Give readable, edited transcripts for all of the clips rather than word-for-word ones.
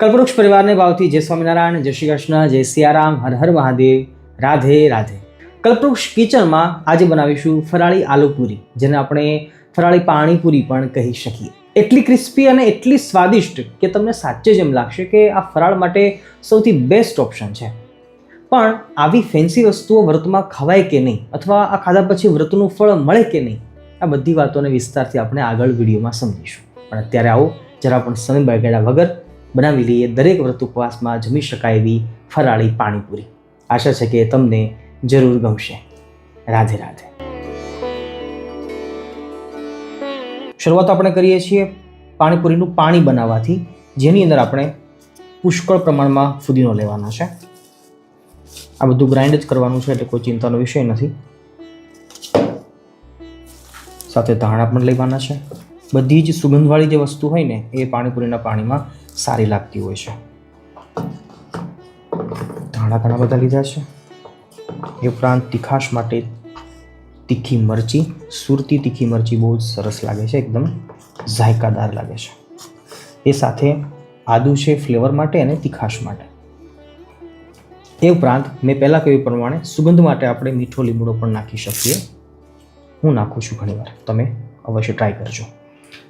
કલ્પવૃક્ષ પરિવારને ભાવથી જય સ્વામિનારાયણ, જય શ્રી કૃષ્ણ, જય સિયારામ, હર હર મહાદેવ, રાધે રાધે. કલ્પવૃક્ષ કિચનમાં આજે બનાવીશું ફરાળી આલુ પૂરી, જેને આપણે ફરાળી પાણીપુરી પણ કહી શકીએ. એટલી ક્રિસ્પી અને એટલી સ્વાદિષ્ટ કે તમને સાચે જ એમ લાગશે કે આ ફરાળ માટે સૌથી બેસ્ટ ઓપ્શન છે. પણ આવી ફેન્સી વસ્તુઓ વ્રતમાં ખવાય કે નહીં, અથવા આ ખાધા પછી વ્રતનું ફળ મળે કે નહીં, આ બધી વાતોને વિસ્તારથી આપણે આગળ વિડીયોમાં સમજીશું. પણ અત્યારે આવો જરા પણ સમય બગાડ્યા વગર બનાવી લઈએ દરેક વ્રત ઉપવાસમાં જમી શકાય એવી ફરાળી પાણીપુરી. આશા છે કે તમને જરૂર ગમશે. રાધે રાધે. શરૂઆત આપણે કરીએ છીએ પાણીપુરીનું પાણી બનાવવાથી, જેની અંદર આપણે પુષ્કળ પ્રમાણમાં ફુદીનો લેવાનો છે. આ બધું ગ્રાઇન્ડ જ કરવાનું છે, એટલે કોઈ ચિંતાનો વિષય નથી. સાથે ધાણા પણ લેવાના છે. બધી જ સુગંધવાળી જે વસ્તુ હોય ને એ પાણીપુરીના પાણીમાં સારી લાગતી હોય છે. ધાણા ઘણા બધા લીધા છે. એ ઉપરાંત તીખાશ માટે તીખી મરચી, સુરતી તીખી મરચી બહુ જ સરસ લાગે છે, એકદમ ઝાયકાદાર લાગે છે. એ સાથે આદુ છે ફ્લેવર માટે અને તીખાશ માટે. એ ઉપરાંત મેં પહેલાં કહ્યું પ્રમાણે સુગંધ માટે આપણે મીઠો લીમડો પણ નાખી શકીએ. હું નાખું છું ઘણીવાર, તમે અવશ્ય ટ્રાય કરજો.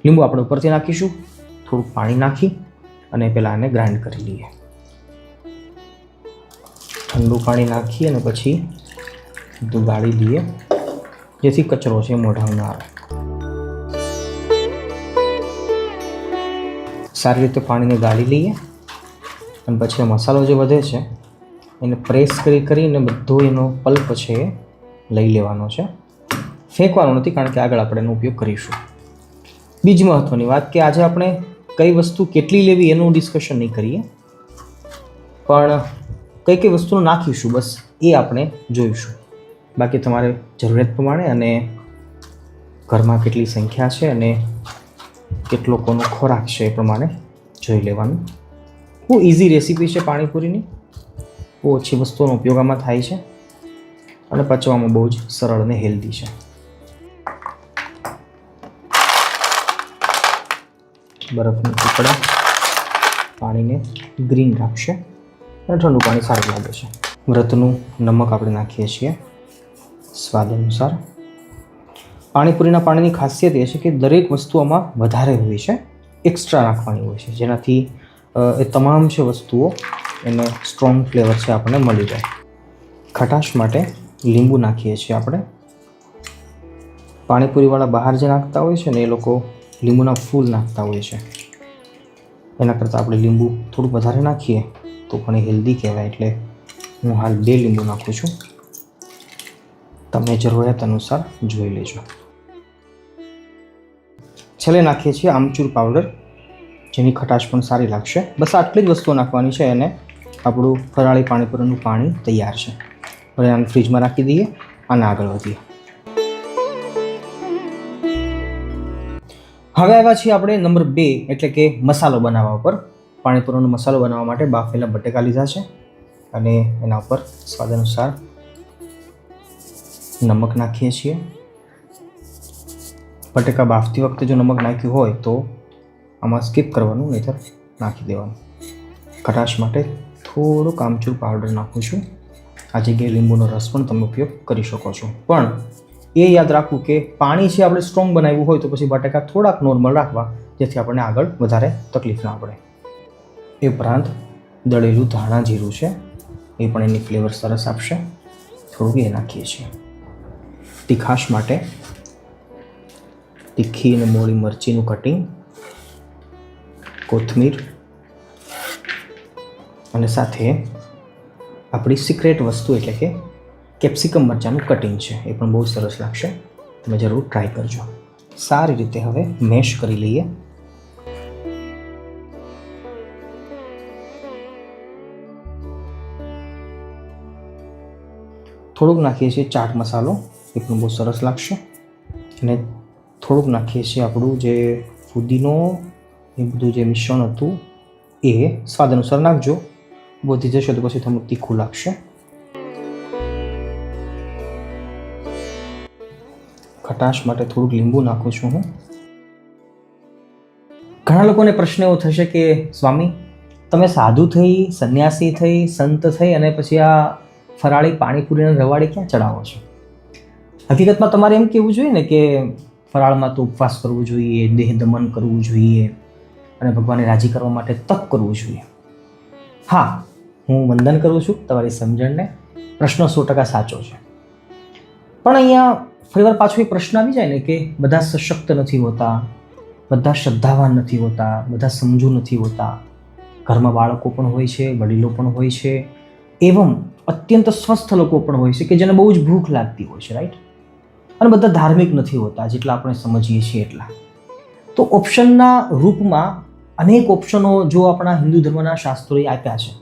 લીંબુ આપણે ઉપરથી નાખીશું. થોડુંક પાણી નાખી અને પહેલાં આને ગ્રાઇન્ડ કરી લઈએ. ઠંડુ પાણી નાખી અને પછી બધું ગાળી લઈએ, જેથી કચરો છે મોઢામાં ના આવે. સારી રીતે પાણીને ગાળી લઈએ અને પછી મસાલો જે વધે છે એને પ્રેસ કરીને બધો એનો પલ્પ છે એ લઈ લેવાનો છે. ફેંકવાનો નથી, કારણ કે આગળ આપણે એનો ઉપયોગ કરીશું. બીજી મહત્ત્વની વાત કે આજે આપણે કઈ વસ્તુ કેટલી લેવી એનું ડિસ્કશન નહીં કરીએ, પણ કઈ કઈ વસ્તુઓ નાખીશું બસ એ આપણે જોઈશું. બાકી તમારે જરૂરિયાત પ્રમાણે અને ઘરમાં કેટલી સંખ્યા છે અને કેટલો કોનો ખોરાક છે એ પ્રમાણે જોઈ લેવાનું. બહુ ઇઝી રેસીપી છે પાણીપુરીની. બહુ ઓછી વસ્તુઓનો ઉપયોગ આમાં થાય છે અને પચવામાં બહુ જ સરળ અને હેલ્ધી છે. બરફના ટુકડા પાણીને ગ્રીન રાખશે અને ઠંડુ પાણી સારું લાગે છે. વ્રતનું નમક આપણે નાખીએ છીએ સ્વાદ અનુસાર. પાણીપુરીના પાણીની ખાસિયત એ છે કે દરેક વસ્તુઓમાં વધારે હોય છે, એક્સ્ટ્રા નાખવાની હોય છે, જેનાથી એ તમામ છે વસ્તુઓ એને સ્ટ્રોંગ ફ્લેવર છે આપણને મળી જાય. ખટાશ માટે લીંબુ નાખીએ છીએ આપણે. પાણીપુરીવાળા બહાર જે નાખતા હોય છે ને એ લોકો લીંબુના ફૂલ નાખતા હોય છે. એના કરતાં આપણે લીંબુ થોડું વધારે નાખીએ તો પણ એ હેલ્ધી કહેવાય, એટલે હું હાલ 2 લીંબુ નાખું છું. તમે જરૂરિયાત અનુસાર જોઈ લેજો. છેલ્લે નાખીએ છીએ આમચૂર પાવડર, જેની ખટાશ પણ સારી લાગશે. બસ આટલી જ વસ્તુઓ નાખવાની છે અને આપણું ફરાળી પાણીપુરીનું પાણી તૈયાર છે. હવે આને ફ્રીજમાં રાખી દઈએ અને આગળ વધીએ. હવે આવ્યા છીએ આપણે નંબર 2, એટલે કે મસાલો બનાવવા ઉપર. પાણીપુરીનો મસાલો બનાવવા માટે બાફેલા બટેકા લીધા છે અને એના ઉપર સ્વાદ અનુસાર નમક નાખીએ છીએ. બટેકા બાફતી વખતે જો નમક નાખ્યું હોય તો આમાં સ્કીપ કરવાનું, નહીંતર નાખી દેવાનું. ખટાશ માટે થોડુંક આમચૂર પાવડર નાખું છું. આ જગ્યાએ લીંબુનો રસ પણ તમે ઉપયોગ કરી શકો છો. પણ એ યાદ રાખવું કે પાણી છે આપણે સ્ટ્રોંગ બનાવ્યું હોય તો પછી બટાકા થોડાક નોર્મલ રાખવા, જેથી આપણને આગળ વધારે તકલીફ ના પડે. એ ઉપરાંત દળેલું ધાણા જીરું છે, એ પણ એની ફ્લેવર સરસ આપશે. થોડુંક એ નાખીએ છીએ. તીખાશ માટે તીખી અને મોળી મરચીનું કટિંગ, કોથમીર અને સાથે આપણી સિક્રેટ વસ્તુ એટલે કે કેપ્સિકમ મરચાંનું કટિંગ છે. એ પણ બહુ સરસ લાગશે. તમે જરૂર ટ્રાય કરજો. સારી રીતે હવે મેશ કરી લઈએ. થોડુંક નાખીએ છીએ ચાટ મસાલો, એ પણ બહુ સરસ લાગશે. અને થોડુંક નાખીએ છીએ આપણું જે ફુદીનો, એ બધું જે મિશ્રણ હતું એ સ્વાદ અનુસાર નાખજો. વધી જશે તો પછી થોડું તીખું લાગશે. ખટાશ માટે થોડુંક લીંબુ નાખું છું હું. ઘણા લોકોને પ્રશ્ન એવો થશે કે સ્વામી તમે સાધુ થઈ, સંન્યાસી થઈ, સંત થઈ અને પછી આ ફરાળી પાણીપુરીના રવાડે ક્યાં ચડાવો છો? હકીકતમાં તમારે એમ કહેવું જોઈએ ને કે ફરાળમાં તો ઉપવાસ કરવો જોઈએ, દેહ દમન કરવું જોઈએ અને ભગવાનને રાજી કરવા માટે તપ કરવું જોઈએ. હા, હું વંદન કરું છું તમારી સમજણને, પ્રશ્ન 100% સાચો છે. પણ અહીંયા ફરીવાર પાછો એ પ્રશ્ન આવી જાય ને કે બધા સશક્ત નથી હોતા, બધા શ્રદ્ધાવાન નથી હોતા, બધા સમજુ નથી હોતા. ઘરમાં બાળકો પણ હોય છે, વડીલો પણ હોય છે, એવમ અત્યંત સ્વસ્થ લોકો પણ હોય છે કે જેને બહુ જ ભૂખ લાગતી હોય છે, રાઈટ? અને બધા ધાર્મિક નથી હોતા જેટલા આપણે સમજીએ છીએ એટલા. તો ઓપ્શનના રૂપમાં અનેક ઓપ્શનો જો આપણા હિન્દુ ધર્મના શાસ્ત્રોએ આપ્યા છે,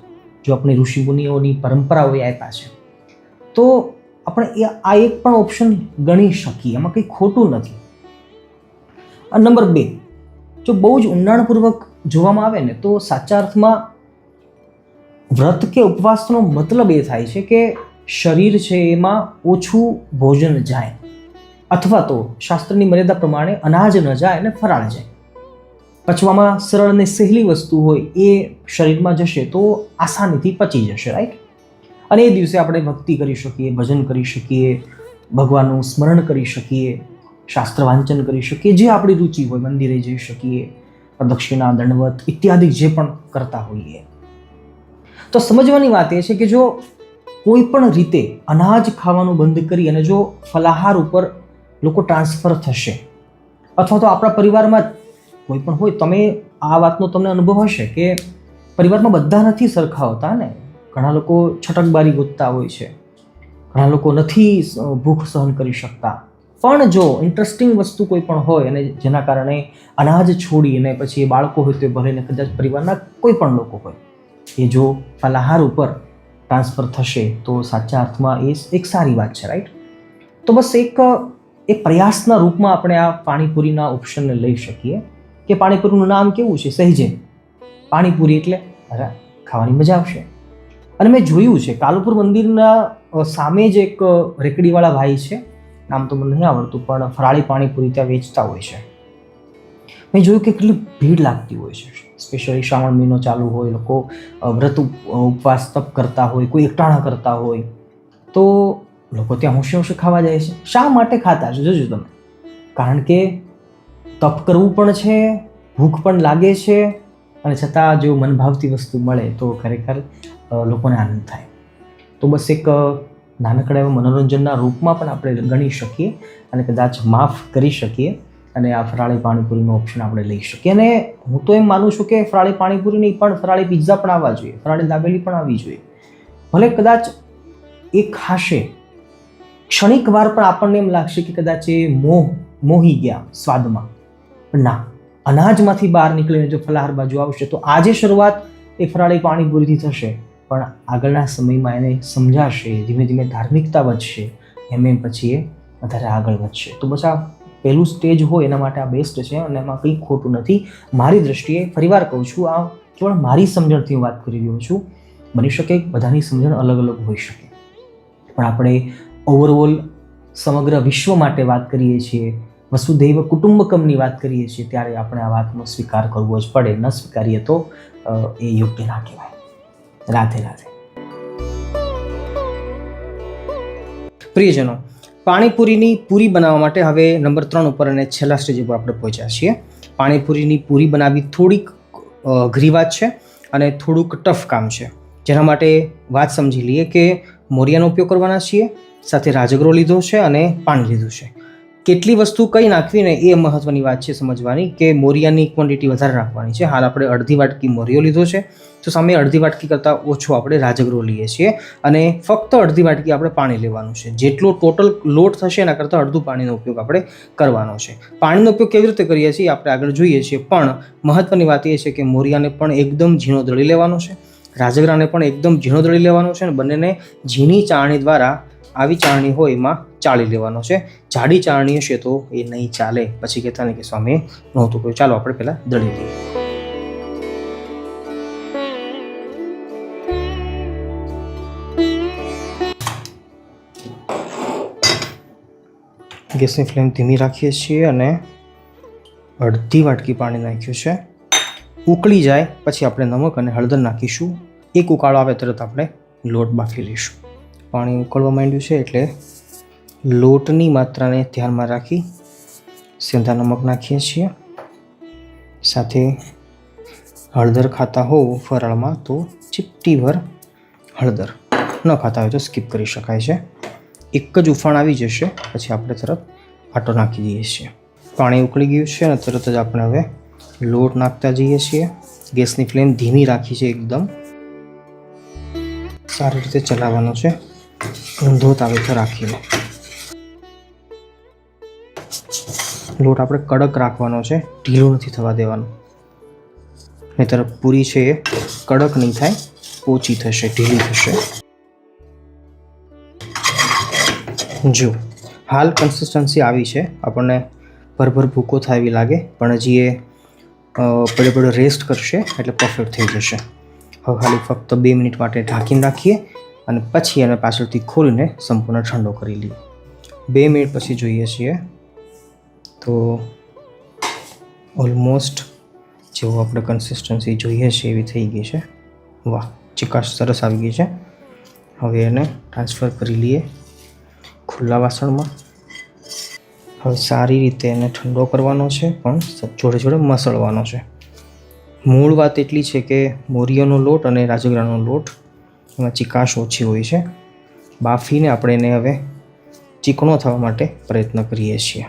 જો આપણી ઋષિમુનિઓની પરંપરાઓએ આપ્યા છે, તો આપણે આ એક પણ ઓપ્શન ગણી શકીએ, એમાં કંઈ ખોટું નથી. અને નંબર 2, જો બહુ જ ઊંડાણપૂર્વક જોવામાં આવે ને તો સાચા અર્થમાં વ્રત કે ઉપવાસનો મતલબ એ થાય છે કે શરીર છે એમાં ઓછું ભોજન જાય, અથવા તો શાસ્ત્રની મર્યાદા પ્રમાણે અનાજ ન જાય અને ફરાળ જાય. પચવામાં સરળ અને સહેલી વસ્તુ હોય એ શરીરમાં જશે તો આસાનીથી પચી જશે, રાઈટ? અને એ દિવસે આપણે ભક્તિ કરી શકીએ, ભજન કરી શકીએ, ભગવાનનું સ્મરણ કરી શકીએ, શાસ્ત્ર વાંચન કરી શકીએ, જે આપણી રુચિ હોય, મંદિરે જઈ શકીએ, પ્રદક્ષિણા, દંડવત ઇત્યાદિ જે પણ કરતા હોઈએ. તો સમજવાની વાત એ છે કે જો કોઈ પણ રીતે અનાજ ખાવાનું બંધ કરી અને જો ફલાહાર ઉપર લોકો ટ્રાન્સફર થશે, અથવા તો આપણા પરિવારમાં કોઈ પણ હોય, તમે આ વાતનો તમને અનુભવ હશે કે પરિવારમાં બધા નથી સરખા હોતા ને. ઘણા લોકો છટકબારી ગોતતા હોય છે, ઘણા લોકો નથી ભૂખ સહન કરી શકતા. પણ જો ઇન્ટરેસ્ટિંગ વસ્તુ કોઈ પણ હોય અને જેના કારણે અનાજ છોડી અને પછી એ બાળકો હોય તો ભલે ને કદાચ પરિવારના કોઈ પણ લોકો હોય, એ જો ફલાહાર ઉપર ટ્રાન્સફર થશે તો સાચા અર્થમાં એ એક સારી વાત છે, રાઈટ? તો બસ એક પ્રયાસના રૂપમાં આપણે આ પાણીપુરીના ઓપ્શનને લઈ શકીએ કે પાણીપુરીનું નામ કેવું છે? સહેજે પાણીપુરી, એટલે ખાવાની મજા આવશે. અને મેં જોયું છે કાલુપુર મંદિરના સામે જ એક રેકડીવાળા ભાઈ છે, નામ તો મને નહીં આવડતું, પણ ફરાળી પાણીપુરી ત્યાં વેચતા હોય છે. મેં જોયું કે કેટલી ભીડ લાગતી હોય છે, સ્પેશિયલી શ્રાવણ મહિનો ચાલુ હોય, લોકો વ્રત ઉપવાસ તપ કરતા હોય, કોઈ એકટાણા કરતા હોય, તો લોકો ત્યાં હોંશે હોંશે ખાવા જાય છે. શા માટે ખાતા છે? જોજો તમે. કારણ કે તપ કરવું પણ છે, ભૂખ પણ લાગે છે, અને છતાં જો મનભાવતી વસ્તુ મળે તો ખરેખર લોકોને આનંદ થાય. તો બસ એક નાનકડા એવા મનોરંજનના રૂપમાં પણ આપણે ગણી શકીએ અને કદાચ માફ કરી શકીએ અને આ ફરાળી પાણીપુરીનો ઓપ્શન આપણે લઈ શકીએ. અને હું તો એમ માનું છું કે ફરાળી પાણીપુરી નહીં પણ ફરાળી પિઝા પણ આવવા જોઈએ, ફરાળી દાબેલી પણ આવવી જોઈએ. ભલે કદાચ એ ખાશે, ક્ષણિક વાર પણ આપણને એમ લાગશે કે કદાચ એ મોહી ગયા સ્વાદમાં, પણ ના, અનાજમાંથી બહાર નીકળીને જો ફલાહાર બાજુ આવશે તો આજે શરૂઆત એ ફરાળી પાણીપુરીથી થશે, પણ આગળના સમયમાં એને સમજાશે, ધીમે ધીમે ધાર્મિકતા વધશે, એમ પછી એ વધારે આગળ વધશે. તો બસ આ પહેલું સ્ટેજ હોય એના માટે આ બેસ્ટ છે અને એમાં કંઈ ખોટું નથી મારી દ્રષ્ટિએ. ફરીવાર કહું છું, આ કેવળ મારી સમજણથી હું વાત કરી રહ્યો છું. બની શકે બધાની સમજણ અલગ અલગ હોઈ શકે, પણ આપણે ઓવરઓલ સમગ્ર વિશ્વ માટે વાત કરીએ છીએ, વસુધૈવ કુટુંબકમની વાત કરીએ છીએ, ત્યારે આપણે આ વાતનો સ્વીકાર કરવો જ પડે. ન સ્વીકારીએ તો એ યોગ્ય ના કહેવાય. રાધે રાધે. પ્રિયજનો, પાણીપુરીની પૂરી બનાવવા માટે હવે નંબર 3 ઉપર અને છેલ્લા સ્ટેજ ઉપર આપણે પહોંચ્યા છીએ. પાણીપુરીની પૂરી બનાવવી થોડીક અઘરી વાત છે અને થોડુંક ટફ કામ છે. જેના માટે વાત સમજી લઈએ કે મોરિયાનો ઉપયોગ કરવાના છીએ, સાથે રાજગરો લીધો છે અને પાણી લીધું છે. કેટલી વસ્તુ કઈ નાખવી ને એ મહત્વની વાત છે સમજવાની, કે મોરિયાની ક્વોન્ટિટી વધારે રાખવાની છે. હાલ આપણે અડધી વાટકી મોરિયો લીધો છે, તો સામે અડધી વાટકી કરતાં ઓછો આપણે રાજગરો લઈએ છીએ અને ફક્ત અડધી વાટકી આપણે પાણી લેવાનું છે. જેટલો ટોટલ લોટ થશે એના કરતાં અડધું પાણીનો ઉપયોગ આપણે કરવાનો છે. પાણીનો ઉપયોગ કેવી રીતે કરીએ છીએ આપણે આગળ જોઈએ છીએ, પણ મહત્વની વાત એ છે કે મોરિયાને પણ એકદમ ઝીણો દળી લેવાનો છે, રાજગરાને પણ એકદમ ઝીણો દળી લેવાનો છે અને બંનેને ઝીણી ચાળણી દ્વારા, આવી ચાળણી હોય એમાં ચાળી લેવાનો છે. જાડી ચાળણી હશે તો એ નહીં ચાલે, પછી કહેતા ને કે સ્વામી નહોતું કહ્યું. ચાલો આપણે પહેલાં દળી લઈએ. ગેસની ફ્લેમ ધીમી રાખીએ છીએ અને અડધી વાટકી પાણી નાખ્યું છે. ઉકળી જાય પછી આપણે નમક અને હળદર નાખીશું. એક ઉકાળો આવે તરત આપણે લોટ બાફી લઈશું. પાણી ઉકળવા માંડ્યું છે એટલે લોટની માત્રાને ધ્યાનમાં રાખી સેંધા નમક નાખીએ છીએ. સાથે હળદર ખાતા હોવ ફરાળમાં તો ચીપટીભર હળદર, ન ખાતા હોય તો સ્કીપ કરી શકાય છે. એક જ ઉફાણ આવી જશે પછી આપણે તરત આટો નાખી દઈએ છીએ. પાણી ઉકળી ગયું છે અને તરત જ આપણે હવે લોટ નાખતા જઈએ છીએ. ગેસની ફ્લેમ ધીમી રાખી છે. એકદમ સારી રીતે ચલાવવાનો છે, ઊંધો તાવેથો રાખીને. લોટ આપણે કડક રાખવાનો છે, ઢીલો નથી થવા દેવાનો. નહીંતર પૂરી છે એ કડક નહીં થાય, ઓછી થશે, ઢીલી થશે. જો હાલ કન્સિસ્ટન્સી આવી છે, આપણને ભરભર ભૂકો થાય એવી લાગે, પણ હજી એ પડે રેસ્ટ કરશે એટલે પરફેક્ટ થઈ જશે. હવે ખાલી ફક્ત 2 મિનિટ માટે ઢાંકીને રાખીએ અને પછી એને પાછળથી ખોલીને સંપૂર્ણ ઠંડો કરી લઈએ. 2 મિનિટ પછી જોઈએ છીએ તો ઓલમોસ્ટ જેવો આપણે કન્સિસ્ટન્સી જોઈએ છે એવી થઈ ગઈ છે. વાહ, ચિકાશ સરસ આવી ગઈ છે. હવે એને ટ્રાન્સફર કરી લઈએ ખુલ્લા વાસણમાં. હવે સારી રીતે એને ઠંડો કરવાનો છે, પણ જોડે જોડે મસળવાનો છે. મૂળ વાત એટલી છે કે મોરિયાનો લોટ અને રાજગરાનો લોટ એમાં ચિકાશ ઓછી હોય છે. બાફીને આપણે એને હવે ચીકણો થવા માટે પ્રયત્ન કરીએ છીએ.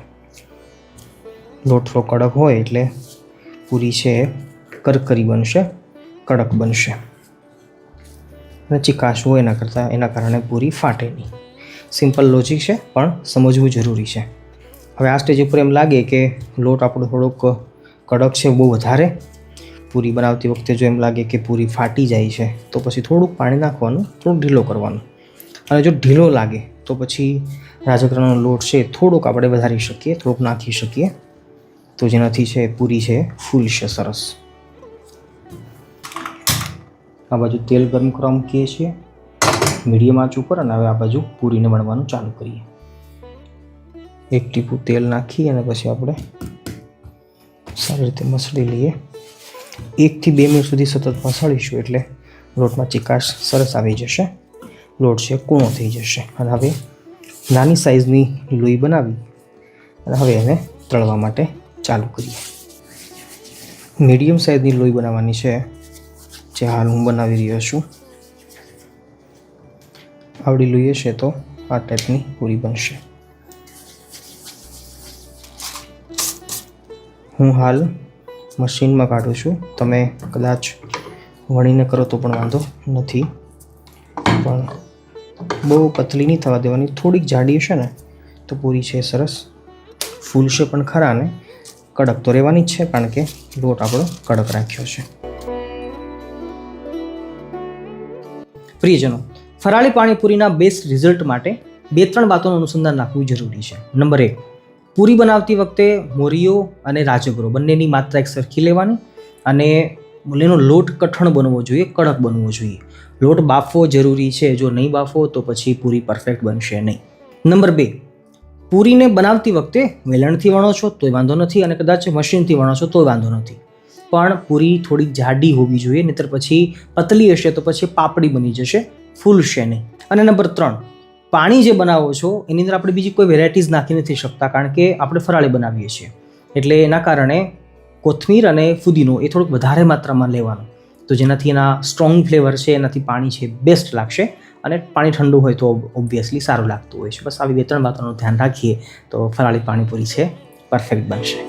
લોટ થોડો કડક હોય એટલે પૂરી છે કરકરી બનશે, કડક બનશે. અને ચિકાશ હોય એના કારણે પૂરી ફાટે નહીં. સિમ્પલ લોજિક છે, પણ સમજવું જરૂરી છે. હવે આ સ્ટેજ ઉપર એમ લાગે કે લોટ આપણો થોડોક કડક છે બહુ વધારે, પૂરી બનાવતી વખતે જો એમ લાગે કે પૂરી ફાટી જાય છે તો પછી થોડુંક પાણી નાખવાનું, થોડુંક ઢીલો કરવાનું. અને જો ઢીલો લાગે તો પછી રાજગરાનો લોટ છે થોડુંક આપણે વધારી શકીએ, થોડુંક નાખી શકીએ, તો જેનાથી છે પૂરી છે ફૂલશે સરસ. આ બાજુ તેલ ગરમ કરવા મૂકીએ છીએ મીડિયમ આંચ ઉપર, અને હવે આ બાજુ પૂરીને વણવાનું ચાલુ કરીએ. એક ટીપું તેલ નાખી અને પછી આપણે સારી રીતે મસળી લઈએ. 1 થી 2 મિનિટ સુધી સતત મસળીશું એટલે લોટમાં ચિકાશ સરસ આવી જશે, લોટ છે કૂણો થઈ જશે. અને હવે નાની સાઇઝની લોઈ બનાવી અને હવે એને તળવા માટે ચાલુ કરીએ. મીડિયમ સાઇઝની લોઈ બનાવવાની છે, જે હાલ હું બનાવી રહ્યો છું. આવડી લોઈ છે તો આ ટાઈપની પૂરી બનશે. હું હાલ મશીનમાં કાઢું છું, તમે કદાચ વણીને કરો તો પણ વાંધો નથી, પણ બહુ પતલી નહીં થવા દેવાની. થોડીક જાડી હશે ને તો પૂરી છે સરસ ફૂલશે પણ ખરા, ને કડક તો રહેવાની જ છે કારણ કે લોટ આપણો કડક રાખ્યો છે. પ્રિયજનો, ફરાળી પાણીપુરીના બેસ્ટ રિઝલ્ટ માટે 2-3 વાતોનું અનુસંધાન રાખવું જરૂરી છે. નંબર 1, પૂરી બનાવતી વખતે મોરિયો અને રાજગરો બંનેની માત્રા એક સરખી લેવાની, અને એનો લોટ કઠણ બનવો જોઈએ, કડક બનવો જોઈએ. લોટ બાફવો જરૂરી છે, જો નહીં બાફવો તો પછી પૂરી પરફેક્ટ બનશે નહીં. નંબર 2, પૂરીને બનાવતી વખતે વેલણથી વણો છો તોય વાંધો નથી, અને કદાચ મશીનથી વણો છો તોય વાંધો નથી, પણ પૂરી થોડીક જાડી હોવી જોઈએ, નહીંતર પછી પતલી હશે તો પછી પાપડી બની જશે, ફૂલશે નહીં. અને નંબર 3, પાણી જે બનાવો છો એની અંદર આપણે બીજી કોઈ વેરાયટીઝ નાખી નથી શકતા, કારણ કે આપણે ફરાળી બનાવીએ છીએ. એટલે એના કારણે કોથમીર અને ફુદીનો એ થોડુંક વધારે માત્રામાં લેવાનું, તો જેનાથી એના સ્ટ્રોંગ ફ્લેવર છે એનાથી પાણી છે બેસ્ટ લાગશે. અને પાણી ઠંડુ હોય તો ઓબ્વિયસલી સારું લાગતું હોય છે. બસ આવી 2-3 વાતોનું ધ્યાન રાખીએ તો ફરાળી પાણીપુરી છે પરફેક્ટ બનશે.